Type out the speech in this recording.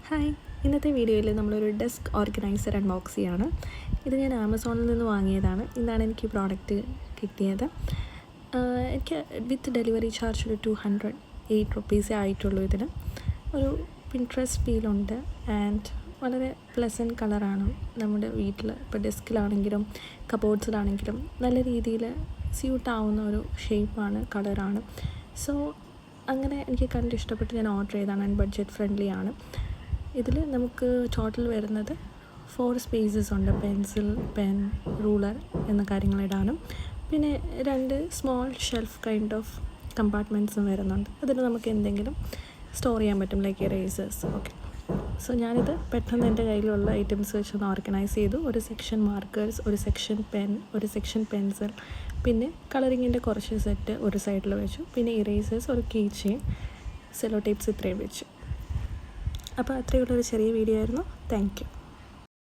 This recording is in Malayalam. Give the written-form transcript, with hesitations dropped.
ഹായ്, ഇന്നത്തെ വീഡിയോയിൽ നമ്മളൊരു ഡെസ്ക് ഓർഗനൈസർ അൺബോക്സ് ചെയ്യാണ്. ഇത് ഞാൻ ആമസോണിൽ നിന്ന് വാങ്ങിയതാണ്. ഇന്നാണ് എനിക്ക് പ്രോഡക്റ്റ് കിട്ടിയത്. എനിക്ക് വിത്ത് ഡെലിവറി ചാർജ് ഒരു 208 റുപ്പീസേ ആയിട്ടുള്ളൂ. ഇതിന് ഒരു പിൻട്രസ്റ്റ് ഫീലുണ്ട് ആൻഡ് വളരെ പ്ലസൻറ്റ് കളറാണ്. നമ്മുടെ വീട്ടിൽ ഇപ്പോൾ ഡെസ്കിലാണെങ്കിലും കബോർഡ്സിലാണെങ്കിലും നല്ല രീതിയിൽ സ്യൂട്ടാവുന്ന ഒരു ഷേപ്പാണ്, കളറാണ്. സോ അങ്ങനെ എനിക്ക് കണ്ട് ഇഷ്ടപ്പെട്ട് ഞാൻ ഓർഡർ ചെയ്തതാണ്. ആൻഡ് ബഡ്ജറ്റ് ഫ്രണ്ട്ലി ആണ്. ഇതിൽ നമുക്ക് ടോട്ടൽ വരുന്നത് 4 സ്പേസസ് ഉണ്ട്. പെൻസിൽ, പെൻ, റൂളർ എന്ന കാര്യങ്ങളിടാനും പിന്നെ 2 സ്മോൾ ഷെൽഫ് കൈൻഡ് ഓഫ് കമ്പാർട്ട്മെൻറ്റ്സും വരുന്നുണ്ട്. അതിൽ നമുക്ക് എന്തെങ്കിലും സ്റ്റോർ ചെയ്യാൻ പറ്റും, ലൈക്ക് ഇറേസേഴ്സ്. ഓക്കെ, സോ ഞാനിത് പെട്ടെന്ന് എൻ്റെ കയ്യിലുള്ള ഐറ്റംസ് വെച്ചൊന്ന് ഓർഗനൈസ് ചെയ്തു. ഒരു സെക്ഷൻ മാർക്കേഴ്സ്, ഒരു സെക്ഷൻ പെൻ, ഒരു സെക്ഷൻ പെൻസിൽ, പിന്നെ കളറിങ്ങിൻ്റെ കുറച്ച് സെറ്റ് ഒരു സൈഡിൽ വെച്ചു, പിന്നെ ഇറേസേഴ്സ്, ഒരു കീ ചെയിൻ, സെല്ലോ ടേപ്സ്, ഇത്രയും വെച്ചു. അപ്പോൾ അത്രയുള്ളൊരു ചെറിയ വീഡിയോ ആയിരുന്നു. Thank you.